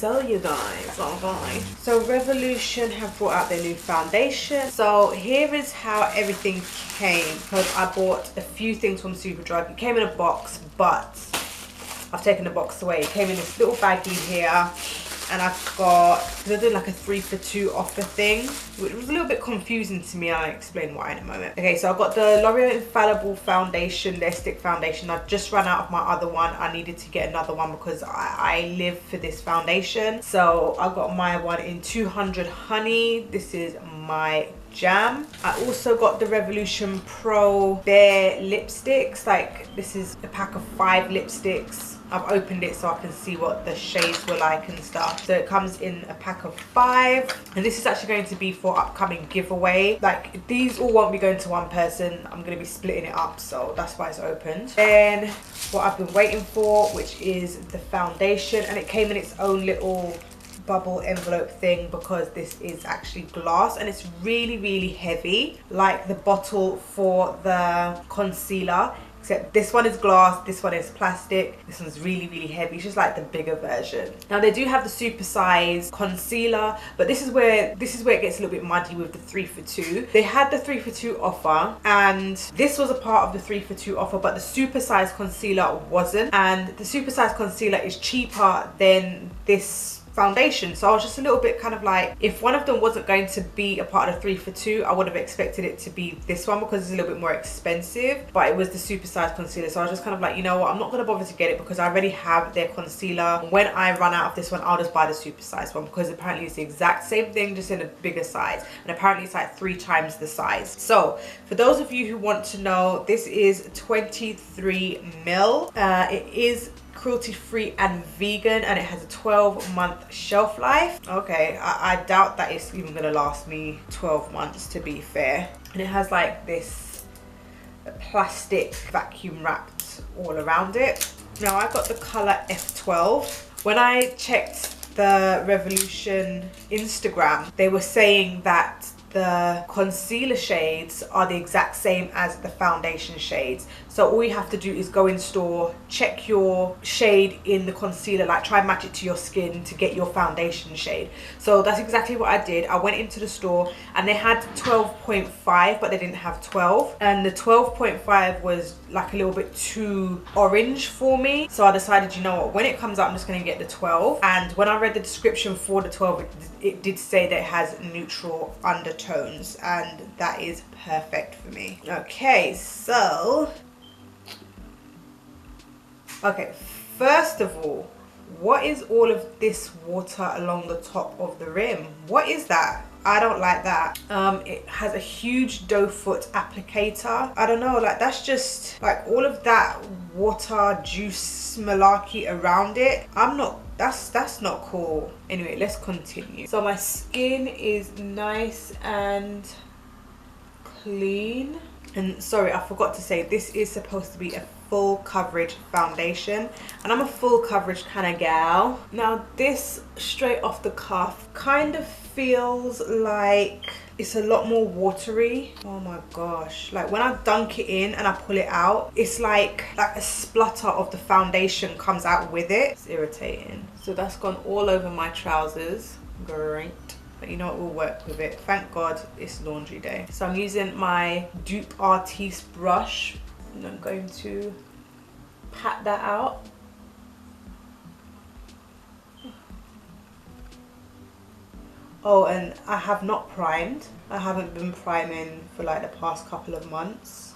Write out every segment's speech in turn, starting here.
sell, you guys. Oh god. So Revolution have brought out their new foundation. So here is how everything came, because I bought a few things from Superdrug. It came in a box, but I've taken the box away. It came in this little baggie here. And I've got, they're doing like a 3 for 2 offer thing, which was a little bit confusing to me. I'll explain why in a moment. Okay, so I've got the L'Oreal Infallible foundation, their stick foundation. I've just run out of my other one. I needed to get another one because I live for this foundation. So I got my one in 200 Honey. This is my jam. I also got the Revolution Pro Bare lipsticks. Like, this is a pack of 5 lipsticks. I've opened it so I can see what the shades were like and stuff. So it comes in a pack of 5, and this is actually going to be for upcoming giveaway. Like, these all won't be going to one person. I'm going to be splitting it up, so that's why it's opened. Then what I've been waiting for, which is the foundation, and it came in its own little bubble envelope thing because this is actually glass and it's really heavy, like the bottle for the concealer, except this one is glass, this one is plastic. This one's really heavy. It's just like the bigger version. Now they do have the super size concealer, but this is where it gets a little bit muddy with the 3 for 2. They had the 3 for 2 offer, and this was a part of the 3 for 2 offer, but the super size concealer wasn't, and the super size concealer is cheaper than this foundation. So I was just a little bit kind of like, if one of them wasn't going to be a part of the 3 for 2, I would have expected it to be this one because it's a little bit more expensive, but it was the super size concealer. So I was just kind of like, you know what, I'm not going to bother to get it because I already have their concealer. When I run out of this one, I'll just buy the super size one because apparently it's the exact same thing, just in a bigger size, and apparently it's like 3 times the size. So for those of you who want to know, this is 23 ml. It is cruelty-free and vegan, and it has a 12-month shelf life. Okay, I doubt that it's even gonna last me 12 months, to be fair. And it has like this plastic vacuum wrapped all around it. Now I got the color F12. When I checked the Revolution Instagram, they were saying that the concealer shades are the exact same as the foundation shades. So all you have to do is go in store, check your shade in the concealer, like try and match it to your skin to get your foundation shade. So that's exactly what I did. I went into the store and they had 12.5, but they didn't have 12. And the 12.5 was like a little bit too orange for me. So I decided, you know what, when it comes out, I'm just gonna get the 12. And when I read the description for the 12, it did say that it has neutral undertones, and that is perfect for me. Okay, so first of all, what is all of this water along the top of the rim? What is that? I don't like that. It has a huge doe foot applicator. I don't know, like that's just like all of that water juice malarkey around it. That's not cool. Anyway, let's continue. So my skin is nice and clean. And sorry, I forgot to say, this is supposed to be a full coverage foundation, and I'm a full coverage kind of gal. Now this, straight off the cuff, kind of feels like it's a lot more watery. Oh my gosh, like when I dunk it in and I pull it out, it's like a splutter of the foundation comes out with it. It's irritating. So that's gone all over my trousers. Great. But you know what, we'll work with it. Thank God it's laundry day. So I'm using my Dupe Artiste brush and I'm going to pat that out. Oh, and I have not primed. I haven't been priming for like the past couple of months.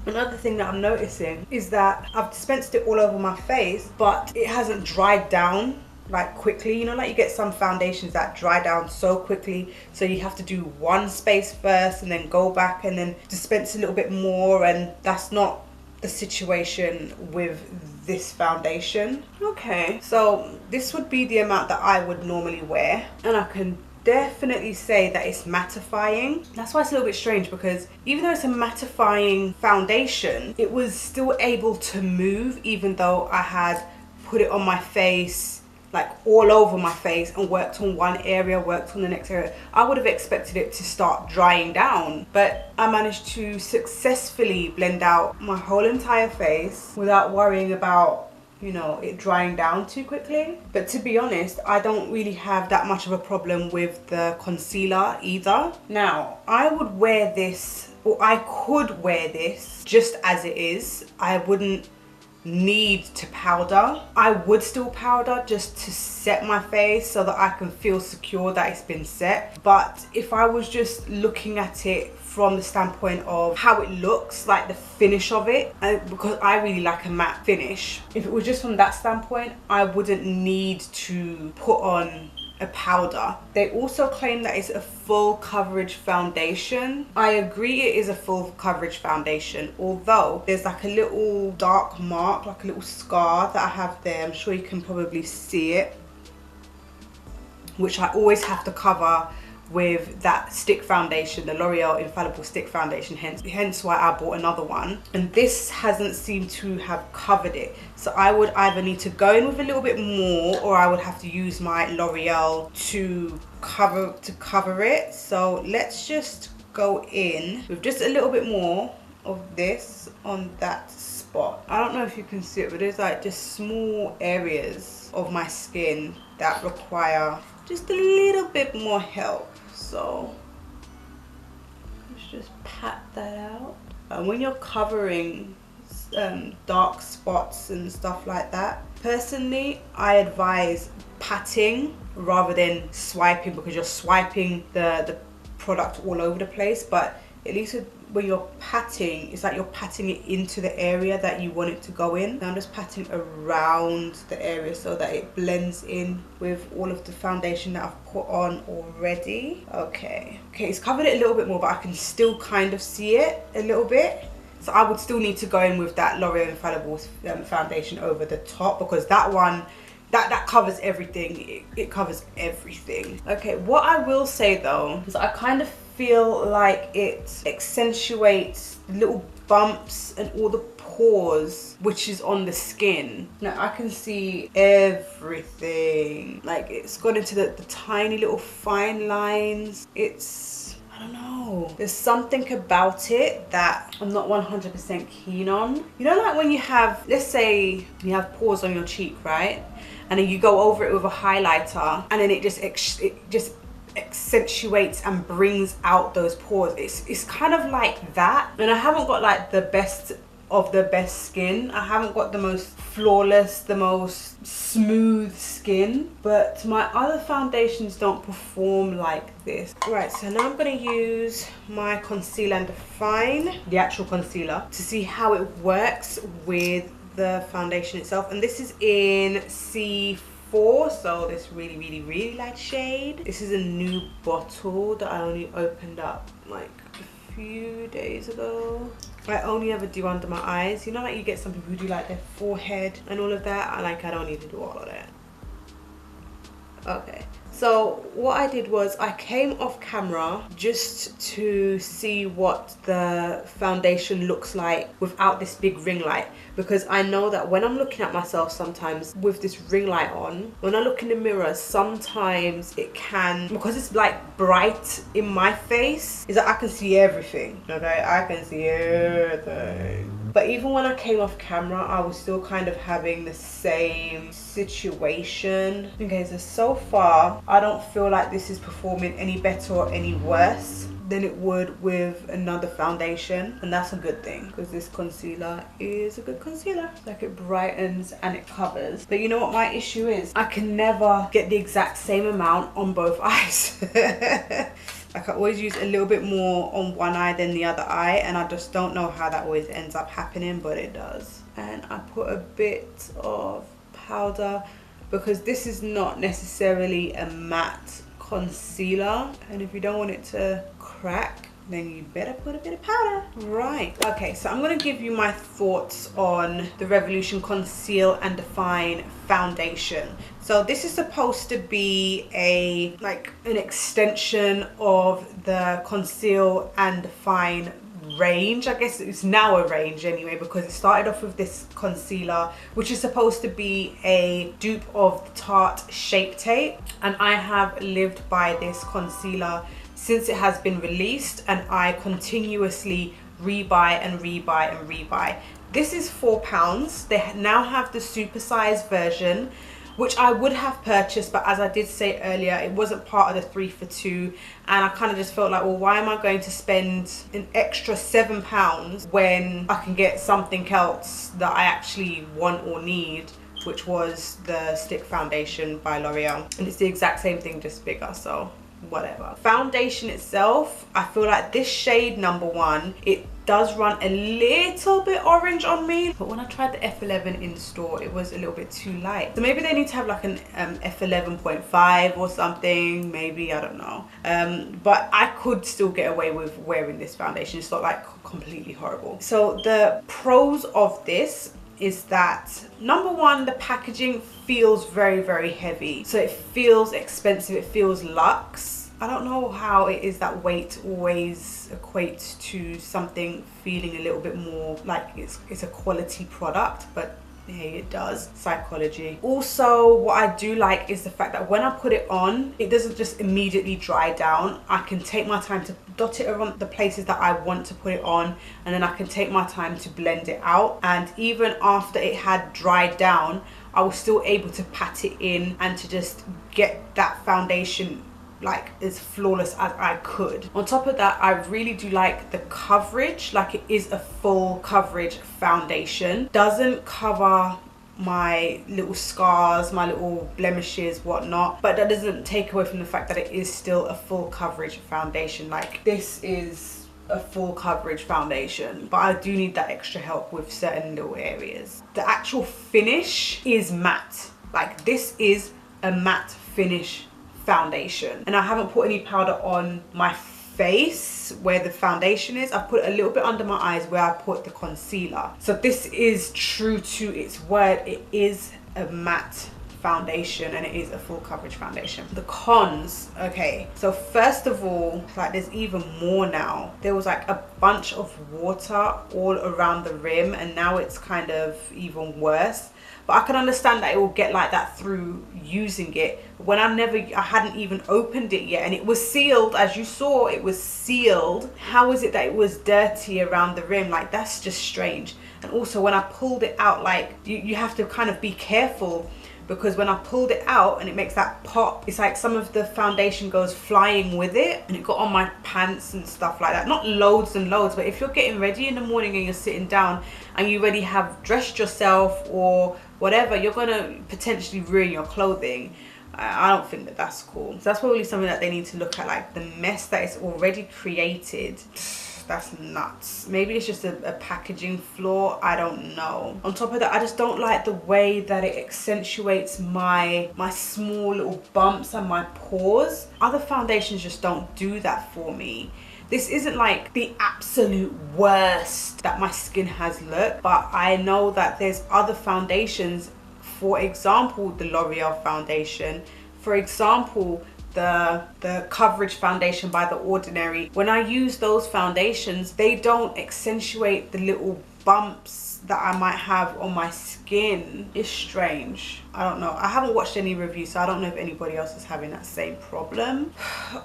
Another thing that I'm noticing is that I've dispensed it all over my face, but it hasn't dried down like quickly. You know, like you get some foundations that dry down so quickly, so you have to do one space first and then go back and then dispense a little bit more, and that's not the situation with this foundation. Okay, so this would be the amount that I would normally wear, and I can definitely say that it's mattifying. That's why it's a little bit strange, because even though it's a mattifying foundation, it was still able to move even though I had put it on my face like all over my face and worked on one area, worked on the next area, I would have expected it to start drying down. But I managed to successfully blend out my whole entire face without worrying about, you know, it drying down too quickly. But to be honest, I don't really have that much of a problem with the concealer either. Now, I would wear this, or I could wear this just as it is. I wouldn't need to powder. I would still powder just to set my face so that I can feel secure that it's been set. But if I was just looking at it from the standpoint of how it looks, like the finish of it, because I really like a matte finish, if it was just from that standpoint, I wouldn't need to put on a powder. They also claim that it's a full coverage foundation. I agree it is a full coverage foundation, although there's like a little dark mark, like a little scar that I have there. I'm sure you can probably see it, which I always have to cover with that stick foundation, the L'Oreal Infallible Stick Foundation, hence why I bought another one. And this hasn't seemed to have covered it. So I would either need to go in with a little bit more, or I would have to use my L'Oreal to cover it. So let's just go in with just a little bit more of this on that spot. I don't know if you can see it, but there's like just small areas of my skin that require just a little bit more help. So let's just pat that out. And when you're covering dark spots and stuff like that, personally I advise patting rather than swiping, because you're swiping the product all over the place. But at least when you're patting, it's like you're patting it into the area that you want it to go in. Now I'm just patting around the area so that it blends in with all of the foundation that I've put on already. Okay, it's covered it a little bit more, but I can still kind of see it a little bit. So I would still need to go in with that L'Oreal Infallible foundation over the top, because that one, that covers everything. It covers everything. Okay, what I will say though is I kind of feel like it accentuates little bumps and all the pores which is on the skin. Now I can see everything. Like it's gone into the tiny little fine lines. I don't know. There's something about it that I'm not 100% keen on. You know, like when you have, let's say you have pores on your cheek, right? And then you go over it with a highlighter, and then it just accentuates and brings out those pores. It's kind of like that. And I haven't got like the best of the best skin. I haven't got the most flawless, the most smooth skin, but my other foundations don't perform like this. Right, so now I'm gonna use my Conceal and Define, the actual concealer, to see how it works with the foundation itself. And this is in C4, so this really light shade. This is a new bottle that I only opened up like a few days ago. I only ever do under my eyes. You know, like you get some people who do like their forehead and all of that. I don't need to do all of that. Okay, so what I did was I came off camera just to see what the foundation looks like without this big ring light, because I know that when I'm looking at myself sometimes with this ring light on, when I look in the mirror, sometimes it can, because it's like bright in my face, is that I can see everything. Okay, I can see everything. But even when I came off camera, I was still kind of having the same situation. Okay, so far, I don't feel like this is performing any better or any worse than it would with another foundation. And that's a good thing, because this concealer is a good concealer. Like it brightens and it covers. But you know what my issue is? I can never get the exact same amount on both eyes. I can always use a little bit more on one eye than the other eye, and I just don't know how that always ends up happening, but it does. And I put a bit of powder, because this is not necessarily a matte concealer, and if you don't want it to crack, then you better put a bit of powder. Right, okay, so I'm gonna give you my thoughts on the Revolution Conceal and Define foundation. So this is supposed to be an extension of the Conceal and Define range. I guess it's now a range anyway, because it started off with this concealer, which is supposed to be a dupe of the Tarte Shape Tape, and I have lived by this concealer since it has been released, and I continuously rebuy and rebuy and rebuy. This is £4. They now have the supersized version, which I would have purchased, but as I did say earlier, it wasn't part of the 3 for 2, and I kind of just felt like, well, why am I going to spend an extra £7 when I can get something else that I actually want or need, which was the Stick Foundation by L'Oreal, and it's the exact same thing, just bigger, so whatever. Foundation itself, I feel like this shade number 1, it does run a little bit orange on me, but when I tried the F11 in store, it was a little bit too light. So maybe they need to have like an F11.5 or something, maybe, I don't know. But I could still get away with wearing this foundation. It's not like completely horrible. So the pros of this is that, number 1, the packaging feels very, very heavy. So it feels expensive, it feels luxe. I don't know how it is that weight always equates to something feeling a little bit more like it's a quality product, but hey, it does. Psychology. Also, what I do like is the fact that when I put it on, it doesn't just immediately dry down. I can take my time to dot it around the places that I want to put it on, and then I can take my time to blend it out. And even after it had dried down, I was still able to pat it in and to just get that foundation like as flawless as I could. On top of that, I really do like the coverage. Like, it is a full coverage foundation. Doesn't cover my little scars, my little blemishes, whatnot, but that doesn't take away from the fact that it is still a full coverage foundation. Like, this is a full coverage foundation, but I do need that extra help with certain little areas. The actual finish is matte. Like, this is a matte finish foundation, and I haven't put any powder on my face where the foundation is. I've put a little bit under my eyes where I put the concealer. So this is true to its word. It is a matte foundation and it is a full coverage foundation. The cons, okay, so first of all, like, there's even more now. There was like a bunch of water all around the rim, and now it's kind of even worse. But I can understand that it will get like that through using it. When I hadn't even opened it yet, and it was sealed, as you saw, it was sealed. How is it that it was dirty around the rim? Like, that's just strange. And also when I pulled it out, like, you have to kind of be careful, because when I pulled it out and it makes that pop, it's like some of the foundation goes flying with it, and it got on my pants and stuff like that. Not loads and loads, but if you're getting ready in the morning and you're sitting down and you already have dressed yourself or whatever, you're gonna potentially ruin your clothing. I don't think that that's cool. So that's probably something that they need to look at, like the mess that is already created. That's nuts. Maybe it's just a packaging flaw, I don't know. On top of that, I just don't like the way that it accentuates my small little bumps and my pores. Other foundations just don't do that for me. This isn't like the absolute worst that my skin has looked, but I know that there's other foundations, for example the L'Oreal foundation, for example the coverage foundation by The Ordinary. When I use those foundations, they don't accentuate the little bumps that I might have on my skin. It's strange. I don't know. I haven't watched any reviews, so I don't know if anybody else is having that same problem.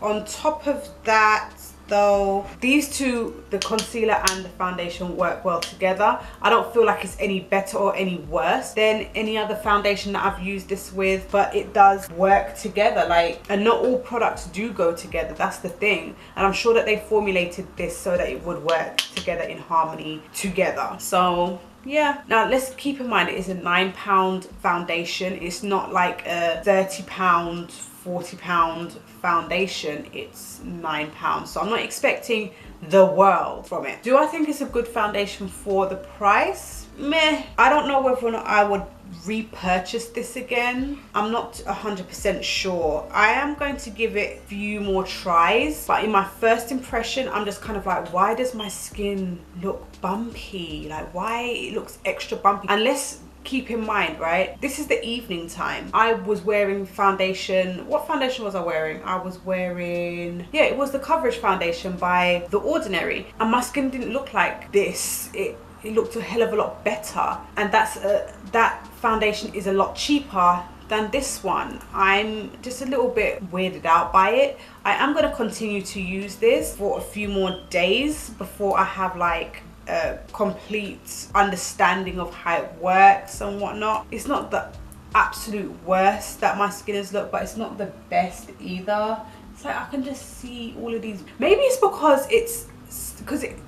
On top of that, though, these two, the concealer and the foundation, work well together. I don't feel like it's any better or any worse than any other foundation that I've used this with, but it does work together. Like, and not all products do go together, that's the thing. And I'm sure that they formulated this so that it would work together in harmony together. So yeah. Now let's keep in mind, it is a £9 foundation. It's not like a £30, £40 foundation. It's £9, so I'm not expecting the world from it. Do I think it's a good foundation for the price? Meh. I don't know whether or not I would repurchase this again. I'm not 100% sure. I am going to give it a few more tries, but in my first impression, I'm just kind of like, why does my skin look bumpy? Like, why it looks extra bumpy? Unless keep in mind, right, this is the evening time. I was wearing foundation. What foundation was I wearing? I was wearing, yeah, it was the Coverage foundation by The Ordinary, and my skin didn't look like this. It looked a hell of a lot better, and that foundation is a lot cheaper than this one. I'm just a little bit weirded out by it. I am going to continue to use this for a few more days before I have like a complete understanding of how it works and whatnot. It's not the absolute worst that my skin has looked, but it's not the best either. It's like I can just see all of these. Maybe it's because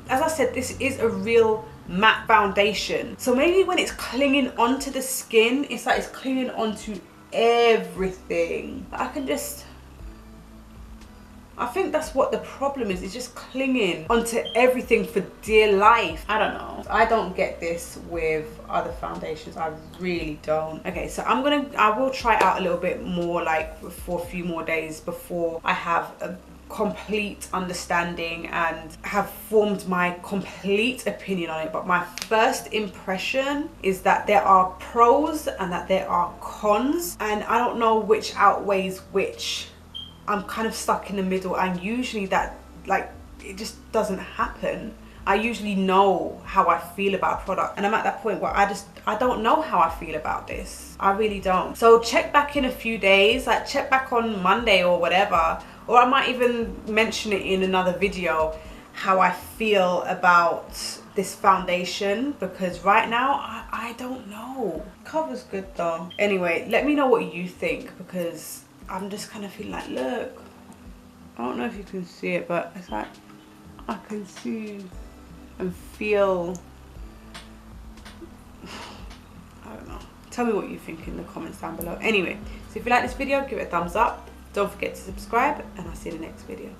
as I said, this is a real matte foundation, so maybe when it's clinging onto the skin, it's like it's clinging onto everything. I think that's what the problem is. It's just clinging onto everything for dear life. I don't know. I don't get this with other foundations. I really don't. Okay, so I will try it out a little bit more, like for a few more days before I have a complete understanding and have formed my complete opinion on it. But my first impression is that there are pros and that there are cons, and I don't know which outweighs which. I'm kind of stuck in the middle, and usually that, like, it just doesn't happen. I usually know how I feel about a product, and I'm at that point where I don't know how I feel about this. I really don't. So check back in a few days, like check back on Monday or whatever, or I might even mention it in another video how I feel about this foundation, because right now I don't know. Cover's good though. Anyway, let me know what you think, because I'm just kind of feeling like, look, I don't know if you can see it, but it's like I can see and feel, I don't know. Tell me what you think in the comments down below. Anyway, so if you like this video, give it a thumbs up. Don't forget to subscribe, and I'll see you in the next video.